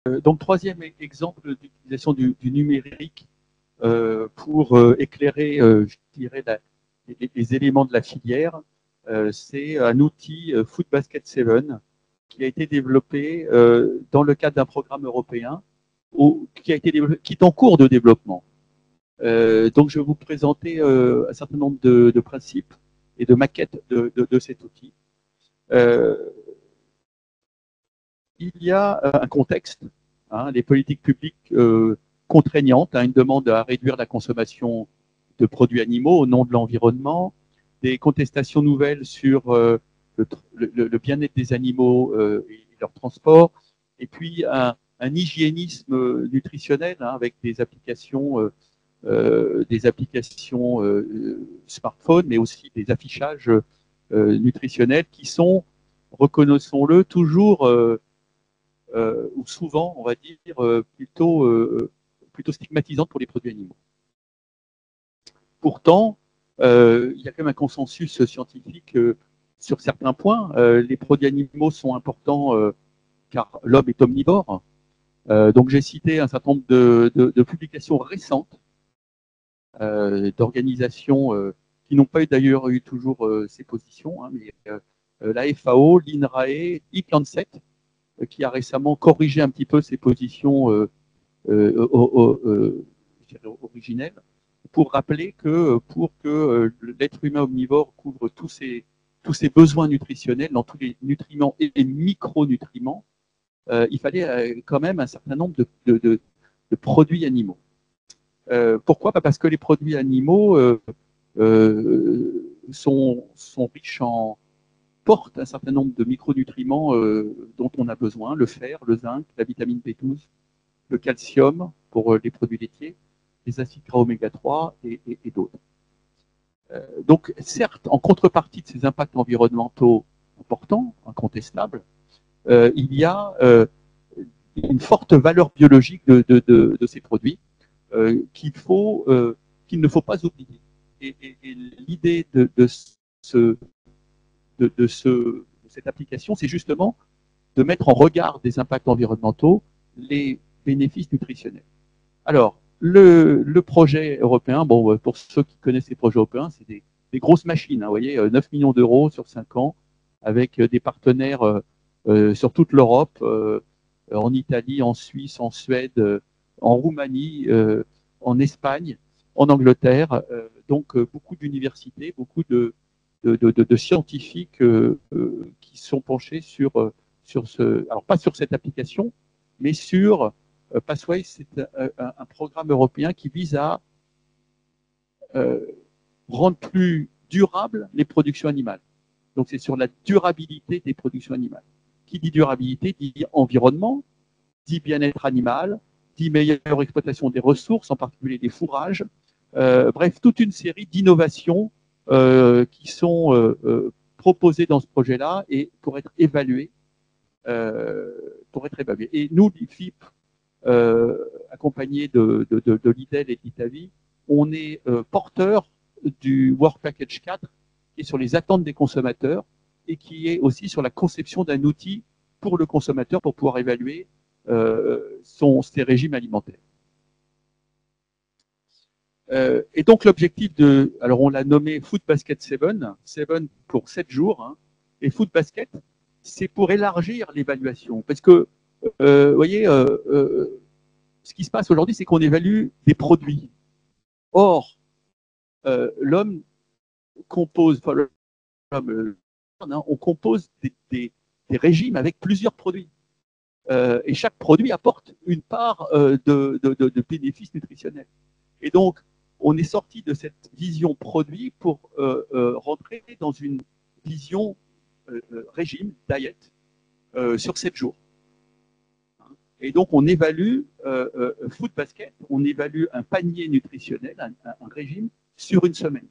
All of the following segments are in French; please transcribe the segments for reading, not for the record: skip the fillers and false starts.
Donc, troisième exemple d'utilisation du numérique pour éclairer, je dirais, les éléments de la filière, c'est un outil Food Basket 7 qui a été développé dans le cadre d'un programme européen qui est en cours de développement. Donc, je vais vous présenter un certain nombre de principes et de maquettes de cet outil. Il y a un contexte, les politiques publiques contraignantes, une demande à réduire la consommation de produits animaux au nom de l'environnement, des contestations nouvelles sur le bien-être des animaux et leur transport, et puis un hygiénisme nutritionnel avec des applications smartphones, mais aussi des affichages nutritionnels qui sont, reconnaissons-le, toujours ou souvent, on va dire, plutôt stigmatisantes pour les produits animaux. Pourtant, il y a quand même un consensus scientifique sur certains points. Les produits animaux sont importants car l'homme est omnivore. Donc j'ai cité un certain nombre de publications récentes d'organisations qui n'ont pas d'ailleurs eu toujours ces positions, mais la FAO, l'INRAE, ePlancet, qui a récemment corrigé un petit peu ses positions originelles, pour rappeler que pour que l'être humain omnivore couvre tous ses besoins nutritionnels dans tous les nutriments et les micronutriments, il fallait quand même un certain nombre de produits animaux. Pourquoi? Parce que les produits animaux sont riches portent un certain nombre de micronutriments dont on a besoin, le fer, le zinc, la vitamine B12, le calcium pour les produits laitiers, les acides gras oméga 3 et d'autres. Donc, certes, en contrepartie de ces impacts environnementaux importants, incontestables, il y a une forte valeur biologique de ces produits qu'il ne faut pas oublier. Et l'idée de cette application, c'est justement de mettre en regard des impacts environnementaux les bénéfices nutritionnels. Alors, le projet européen, bon, pour ceux qui connaissent les projets européens, c'est des grosses machines, vous voyez, 9 millions d'euros sur 5 ans, avec des partenaires sur toute l'Europe, en Italie, en Suisse, en Suède, en Roumanie, en Espagne, en Angleterre, donc beaucoup d'universités, beaucoup de scientifiques qui sont penchés sur alors pas sur cette application, mais sur Pathway, c'est un programme européen qui vise à rendre plus durables les productions animales. Donc c'est sur la durabilité des productions animales. Qui dit durabilité dit environnement, dit bien-être animal, dit meilleure exploitation des ressources, en particulier des fourrages. Bref, toute une série d'innovations qui sont proposées dans ce projet-là et pour être évaluées. Et nous, l'IFIP, accompagné de l'IDEL et d'ITAVI, on est porteur du Work Package 4 qui est sur les attentes des consommateurs et qui est aussi sur la conception d'un outil pour le consommateur pour pouvoir évaluer ses régimes alimentaires. Et donc l'objectif alors on l'a nommé Food Basket 7 pour 7 jours, et Food Basket, c'est pour élargir l'évaluation, parce que vous voyez, ce qui se passe aujourd'hui, c'est qu'on évalue des produits. Or, l'homme compose, on compose des régimes avec plusieurs produits. Et chaque produit apporte une part de bénéfices nutritionnels. Et donc, on est sorti de cette vision produit pour rentrer dans une vision régime, diet, sur 7 jours. Et donc, on évalue Food Basket, on évalue un panier nutritionnel, un régime, sur une semaine.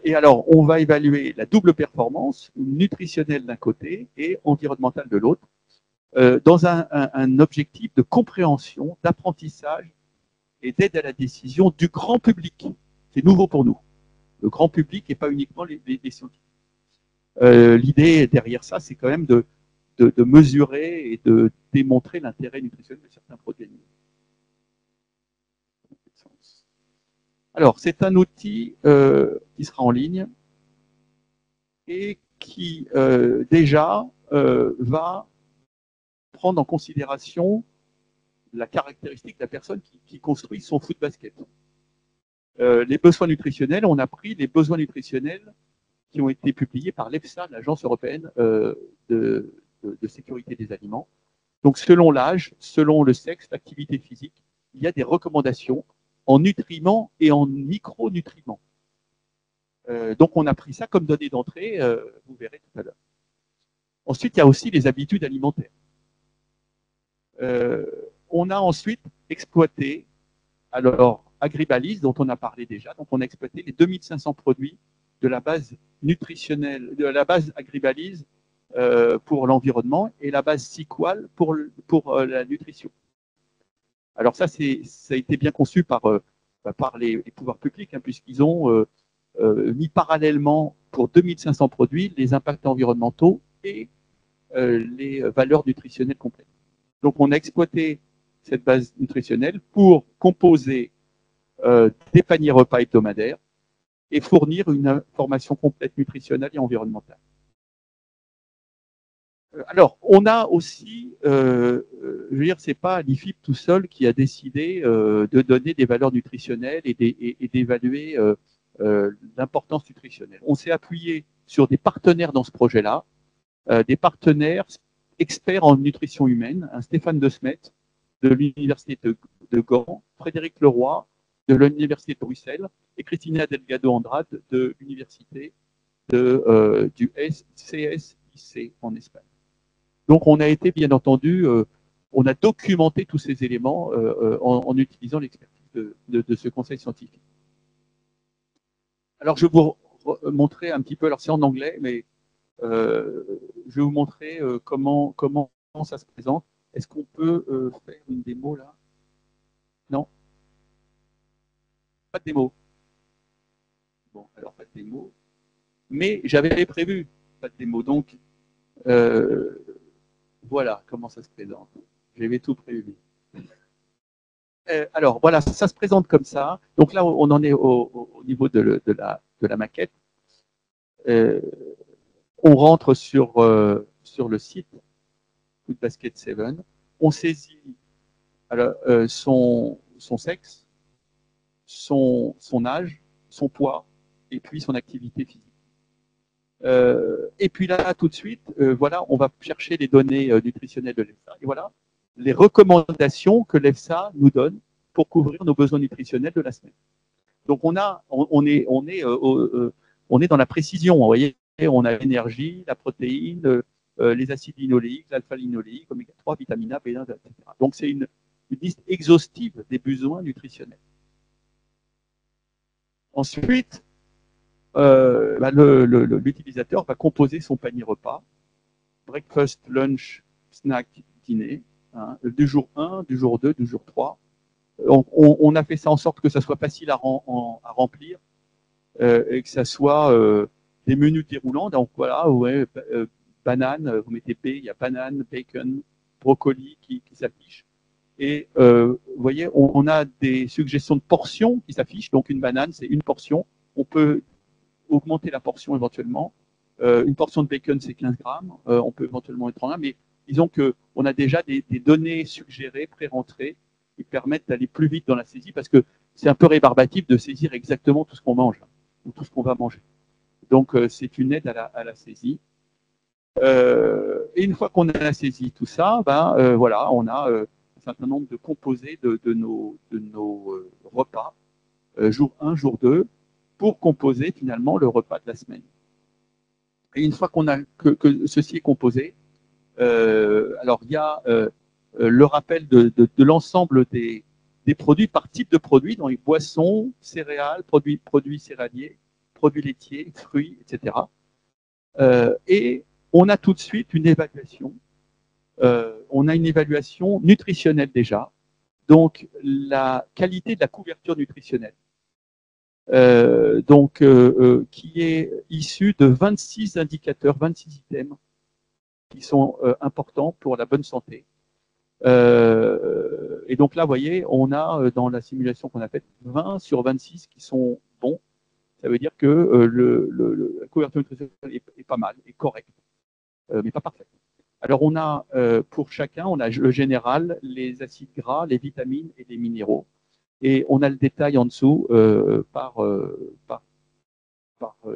Et alors, on va évaluer la double performance, nutritionnelle d'un côté et environnementale de l'autre, dans un objectif de compréhension, d'apprentissage et d'aide à la décision du grand public. C'est nouveau pour nous. Le grand public et pas uniquement les scientifiques. L'idée derrière ça, c'est quand même de mesurer et de démontrer l'intérêt nutritionnel de certains produits animaux. Alors, c'est un outil qui sera en ligne et qui déjà va prendre en considération la caractéristique de la personne qui construit son food basket. Les besoins nutritionnels, on a pris les besoins nutritionnels qui ont été publiés par l'EFSA, l'Agence européenne de sécurité des aliments. Donc, selon l'âge, selon le sexe, l'activité physique, il y a des recommandations en nutriments et en micronutriments. Donc, on a pris ça comme données d'entrée, vous verrez tout à l'heure. Ensuite, il y a aussi les habitudes alimentaires. On a ensuite exploité, alors, Agribalyse, dont on a parlé déjà, donc on a exploité les 2500 produits de la base nutritionnelle, de la base Agribalyse pour l'environnement et la base Sequal pour la nutrition. Alors ça a été bien conçu par les pouvoirs publics, hein, puisqu'ils ont mis parallèlement pour 2500 produits les impacts environnementaux et les valeurs nutritionnelles complètes. Donc on a exploité cette base nutritionnelle pour composer des paniers repas hebdomadaires et fournir une information complète nutritionnelle et environnementale. Alors, on a aussi, je veux dire, c'est pas l'IFIP tout seul qui a décidé de donner des valeurs nutritionnelles et d'évaluer l'importance nutritionnelle. On s'est appuyé sur des partenaires dans ce projet-là, des partenaires experts en nutrition humaine, hein, Stéphane De Smet de l'Université de Gand, Frédéric Leroy de l'Université de Bruxelles et Cristina Delgado Andrade de l'Université du CSIC en Espagne. Donc, on a été, bien entendu, on a documenté tous ces éléments en utilisant l'expertise de ce conseil scientifique. Alors, je vais vous montrer un petit peu, alors c'est en anglais, mais je vais vous montrer comment ça se présente. Est-ce qu'on peut faire une démo là? Non? Pas de démo. Bon, alors pas de démo. Mais j'avais prévu pas de démo. Donc, voilà comment ça se présente. J'avais tout prévu. Alors, voilà, ça se présente comme ça. Donc là, on en est au niveau de la maquette. On rentre sur le site Food Basket 7. On saisit alors, son sexe, son âge, son poids, et puis son activité physique. Et puis là, tout de suite, voilà, on va chercher les données nutritionnelles de l'EFSA. Et voilà les recommandations que l'EFSA nous donne pour couvrir nos besoins nutritionnels de la semaine. Donc on est dans la précision. Vous voyez, on a l'énergie, la protéine, les acides linoléiques, l'alpha-linoléique, oméga 3, vitamine A, B1, etc. Donc c'est une liste exhaustive des besoins nutritionnels. Ensuite, l'utilisateur va composer son panier repas, breakfast, lunch, snack, dîner, hein, du jour 1, du jour 2, du jour 3. On a fait ça en sorte que ça soit facile à remplir et que ça soit des menus déroulants. Donc voilà, ouais, banane, vous mettez B, il y a banane, bacon, brocoli qui s'affiche. Et vous voyez, on a des suggestions de portions qui s'affichent. Donc une banane, c'est une portion. On peut augmenter la portion éventuellement. Une portion de bacon, c'est 15 grammes. On peut éventuellement être en 1, mais disons qu'on a déjà des données suggérées, pré-rentrées, qui permettent d'aller plus vite dans la saisie, parce que c'est un peu rébarbatif de saisir exactement tout ce qu'on mange, ou tout ce qu'on va manger. Donc, c'est une aide à la saisie. Et une fois qu'on a saisi tout ça, voilà, on a un certain nombre de composés de nos repas, jour 1, jour 2, pour composer finalement le repas de la semaine. Et une fois que ceci est composé, alors il y a le rappel de l'ensemble des produits par type de produits, dans les boissons, céréales, produits céréaliers, produits laitiers, fruits, etc. Et on a tout de suite une évaluation. On a une évaluation nutritionnelle déjà, donc la qualité de la couverture nutritionnelle. Qui est issu de 26 indicateurs, 26 items qui sont importants pour la bonne santé. Et donc là, vous voyez, on a dans la simulation qu'on a faite 20 sur 26 qui sont bons. Ça veut dire que la couverture nutritionnelle est pas mal, est correcte, mais pas parfaite. Alors on a pour chacun, on a le général, les acides gras, les vitamines et les minéraux. Et on a le détail en dessous par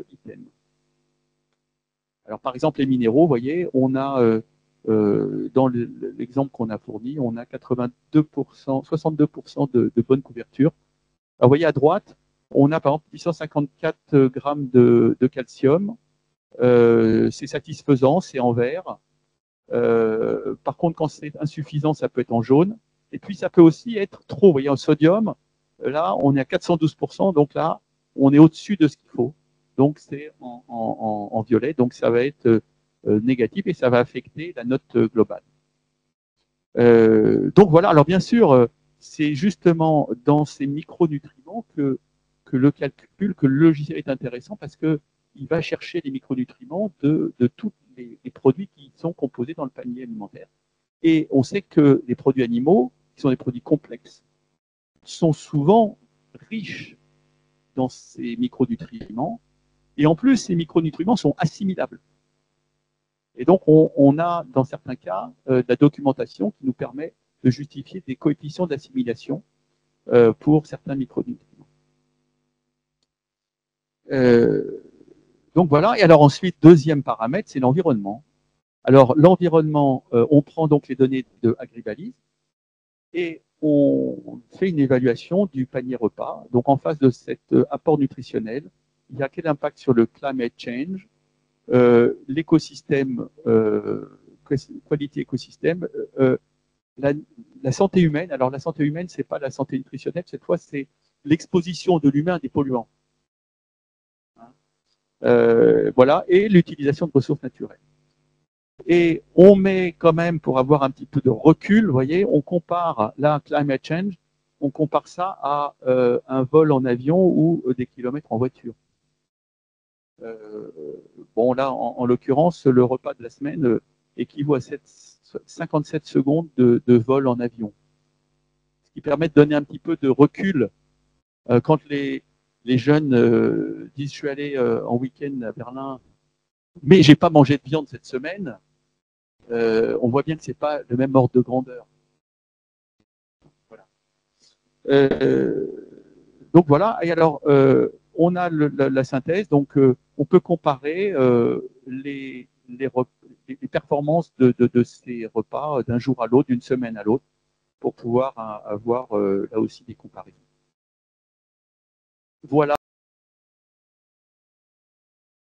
item. Alors par exemple les minéraux, vous voyez, on a dans l'exemple qu'on a fourni, on a 82%, 62% de bonne couverture. Alors, vous voyez à droite, on a par exemple 854 grammes de calcium. C'est satisfaisant, c'est en vert. Par contre, quand c'est insuffisant, ça peut être en jaune. Et puis, ça peut aussi être trop. Vous voyez, en sodium, là, on est à 412%. Donc là, on est au-dessus de ce qu'il faut. Donc, c'est en violet. Donc, ça va être négatif et ça va affecter la note globale. Donc, voilà. Alors, bien sûr, c'est justement dans ces micronutriments que le calcul, que le logiciel est intéressant parce qu'il va chercher les micronutriments de tous les produits qui sont composés dans le panier alimentaire. Et on sait que les produits animaux, qui sont des produits complexes, sont souvent riches dans ces micronutriments. Et en plus, ces micronutriments sont assimilables. Et donc, on a, dans certains cas, de la documentation qui nous permet de justifier des coefficients d'assimilation pour certains micronutriments. Donc voilà. Et alors ensuite, deuxième paramètre, c'est l'environnement. Alors l'environnement, on prend donc les données de Agribalise et on fait une évaluation du panier repas. Donc en face de cet apport nutritionnel, il y a quel impact sur le climate change, l'écosystème, qualité écosystème, la santé humaine. Alors la santé humaine, c'est pas la santé nutritionnelle, cette fois c'est l'exposition de l'humain à des polluants. Voilà, et l'utilisation de ressources naturelles. Et on met quand même, pour avoir un petit peu de recul, vous voyez, on compare là, climate change, on compare ça à un vol en avion ou des kilomètres en voiture. Bon, là, en l'occurrence, le repas de la semaine équivaut à 57 secondes de vol en avion. Ce qui permet de donner un petit peu de recul quand les jeunes disent « je suis allé en week-end à Berlin, mais j'ai pas mangé de viande cette semaine », on voit bien que c'est pas le même ordre de grandeur. Voilà. Donc voilà, et alors on a la synthèse, donc on peut comparer les performances de ces repas d'un jour à l'autre, d'une semaine à l'autre, pour pouvoir avoir là aussi des comparaisons. Voilà.